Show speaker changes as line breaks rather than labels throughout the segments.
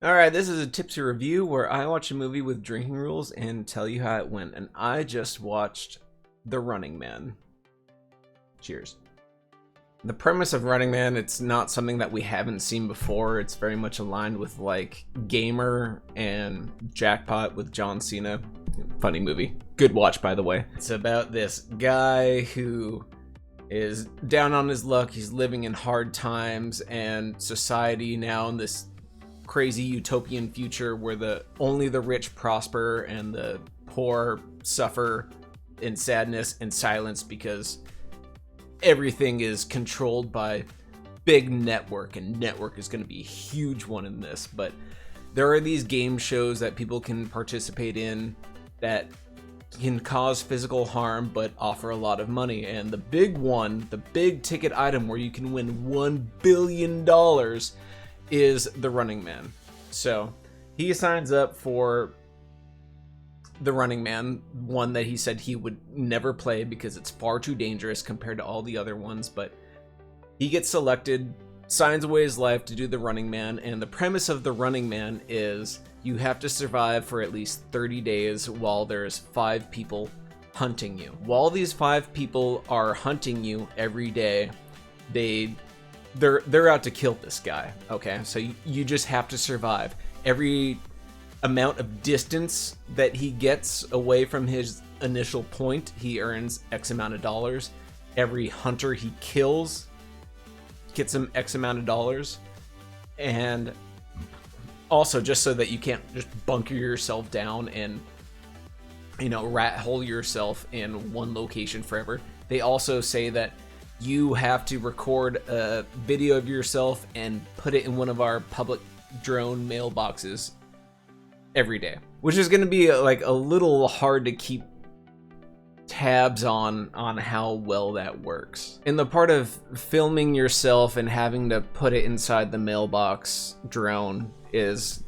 Alright, this is a Tipsy review where I watch a movie with drinking rules and tell you how it went. And I just watched The Running Man. Cheers. The premise of Running Man, it's not something that we haven't seen before. It's very much aligned with like Gamer and Jackpot with John Cena. Funny movie. Good watch, by the way. It's about this guy who is down on his luck. He's living in hard times, and society now in this crazy utopian future where only the rich prosper and the poor suffer in sadness and silence because everything is controlled by big network, and network is going to be a huge one in this. But there are these game shows that people can participate in that can cause physical harm but offer a lot of money, and the big one, the big ticket item where you can win $1 billion is The Running Man. So he signs up for The Running Man, one that he said he would never play because it's far too dangerous compared to all the other ones, but he gets selected, signs away his life to do The Running Man. And the premise of The Running Man is you have to survive for at least 30 days while there's 5 people hunting you. While these 5 people are hunting you every day, they're out to kill this guy, okay? So you just have to survive. Every amount of distance that he gets away from his initial point, he earns X amount of dollars. Every hunter he kills gets him X amount of dollars. And also, just so that you can't just bunker yourself down and, rat hole yourself in one location forever, they also say that you have to record a video of yourself and put it in one of our public drone mailboxes every day, which is going to be like a little hard to keep tabs on how well that works. In the part of filming yourself and having to put it inside the mailbox drone is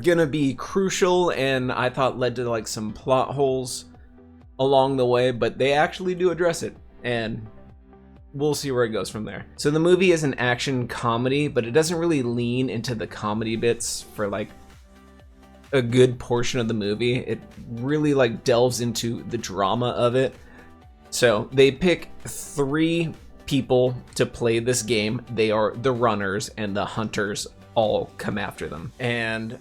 gonna be crucial, and I thought led to like some plot holes along the way, but they actually do address it, and we'll see where it goes from there. So the movie is an action comedy, but it doesn't really lean into the comedy bits for like a good portion of the movie. It really like delves into the drama of it. So they pick 3 people to play this game. They are the runners, and the hunters all come after them. And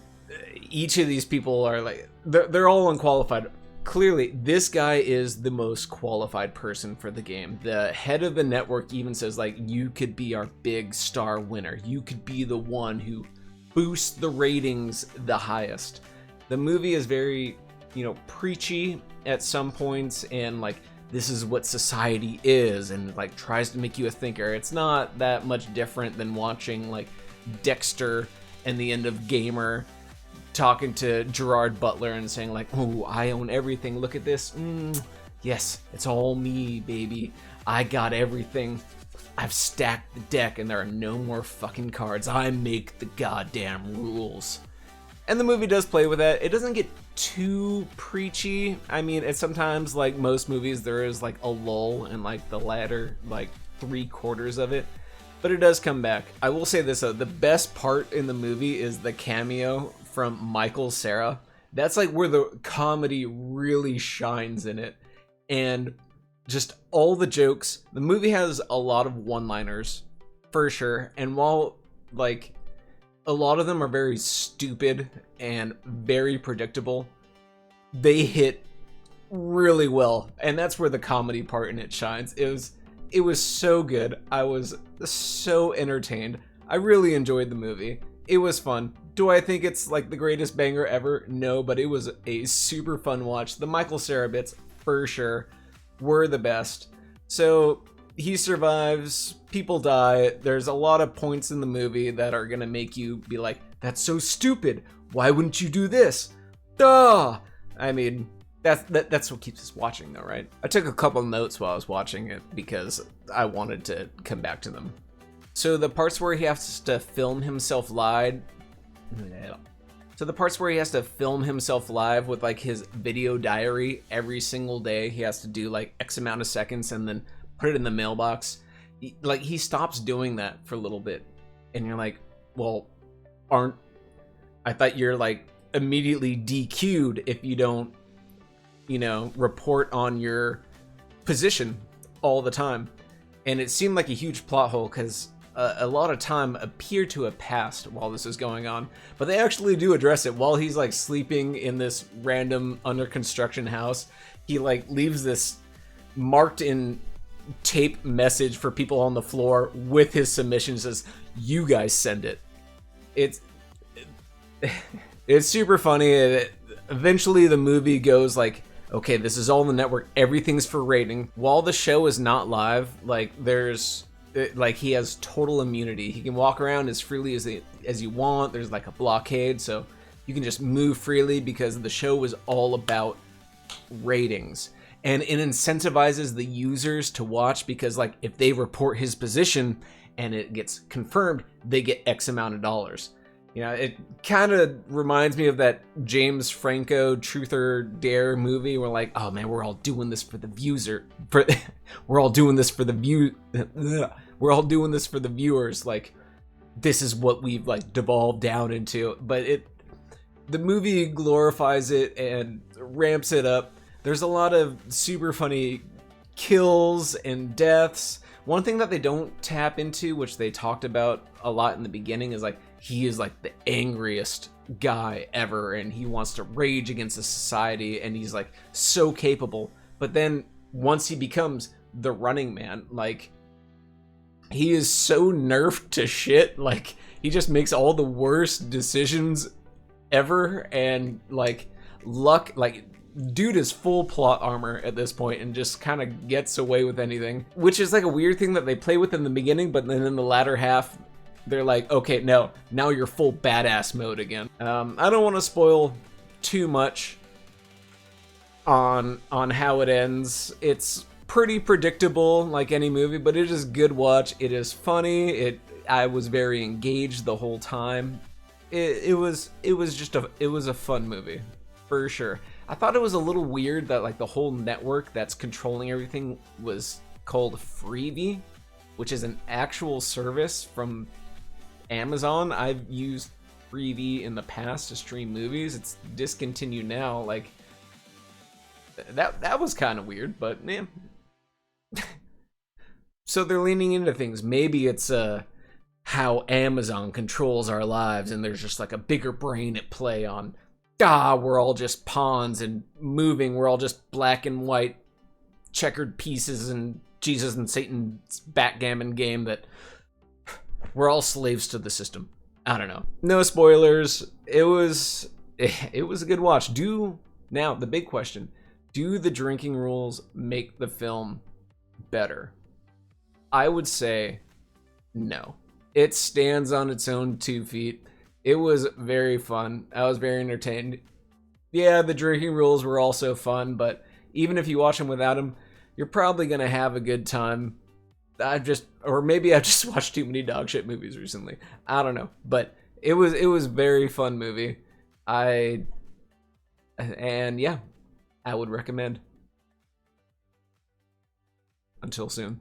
each of these people are like, they're all unqualified. Clearly, this guy is the most qualified person for the game. The head of the network even says, like, you could be our big star winner. You could be the one who boosts the ratings the highest. The movie is very, preachy at some points, and like, this is what society is, and like tries to make you a thinker. It's not that much different than watching like Dexter and the end of Gamer talking to Gerard Butler and saying like, oh, I own everything, look at this. Yes, it's all me, baby. I got everything. I've stacked the deck and there are no more fucking cards. I make the goddamn rules. And the movie does play with that. It doesn't get too preachy. I mean, it's sometimes, like most movies, there is like a lull in like the latter like 3/4 of it, but it does come back. I will say this though, the best part in the movie is the cameo from Michael Cera. That's like where the comedy really shines in it, and just all the jokes. The movie has a lot of one-liners for sure, and while like a lot of them are very stupid and very predictable, they hit really well, and that's where the comedy part in it shines. It was so good. I was so entertained. I really enjoyed the movie. It was fun. Do I think it's like the greatest banger ever? No, but it was a super fun watch. The Michael Cera bits, for sure, were the best. So he survives, people die. There's a lot of points in the movie that are gonna make you be like, that's so stupid. Why wouldn't you do this? Duh! I mean, that's what keeps us watching though, right? I took a couple notes while I was watching it because I wanted to come back to them. So the parts where he has to film himself live, with like his video diary every single day. He has to do like X amount of seconds and then put it in the mailbox. He stops doing that for a little bit, and you're like, well, aren't I thought you're like immediately DQ'd if you don't, report on your position all the time. And it seemed like a huge plot hole because a lot of time appeared to have passed while this is going on. But they actually do address it while he's like sleeping in this random under construction house. He like leaves this marked in tape message for people on the floor with his submission. Says, "You guys send it." It's super funny. Eventually the movie goes like, okay, this is all on the network, everything's for rating. While the show is not live, like he has total immunity. He can walk around as freely as you want. There's like a blockade, so you can just move freely because the show is all about ratings. And it incentivizes the users to watch because like if they report his position and it gets confirmed, they get X amount of dollars. It kind of reminds me of that James Franco Truth or Dare movie where like, oh man, we're all doing this for the we're all doing this for the we're all doing this for the viewers. Like, this is what we've like devolved down into. But the movie glorifies it and ramps it up. There's a lot of super funny kills and deaths. One thing that they don't tap into, which they talked about a lot in the beginning, is like he is like the angriest guy ever and he wants to rage against the society and he's like so capable. But then once he becomes the Running Man, like he is so nerfed to shit. Like he just makes all the worst decisions ever, and like luck, like dude is full plot armor at this point and just kind of gets away with anything, which is like a weird thing that they play with in the beginning, but then in the latter half they're like, okay, no, now you're full badass mode again. I don't want to spoil too much on how it ends. It's pretty predictable like any movie, but it is good watch. It is funny. I was very engaged the whole time. It was a fun movie for sure. I thought it was a little weird that like the whole network that's controlling everything was called Freevee, which is an actual service from Amazon. I've used Freevee in the past to stream movies. It's discontinued now. Like that was kind of weird, but man. So they're leaning into things. Maybe it's how Amazon controls our lives, and there's just like a bigger brain at play on. We're all just pawns and moving. We're all just black and white checkered pieces and Jesus and Satan's backgammon game that we're all slaves to the system. I don't know. No spoilers. It was a good watch. Now the big question, do the drinking rules make the film better? I would say no. It stands on its own 2 feet. It was very fun. I was very entertained. Yeah, the drinking rules were also fun, but even if you watch them without them, you're probably gonna have a good time. Maybe I've just watched too many dog shit movies recently. I don't know, but it was very fun movie. I would recommend. Until soon.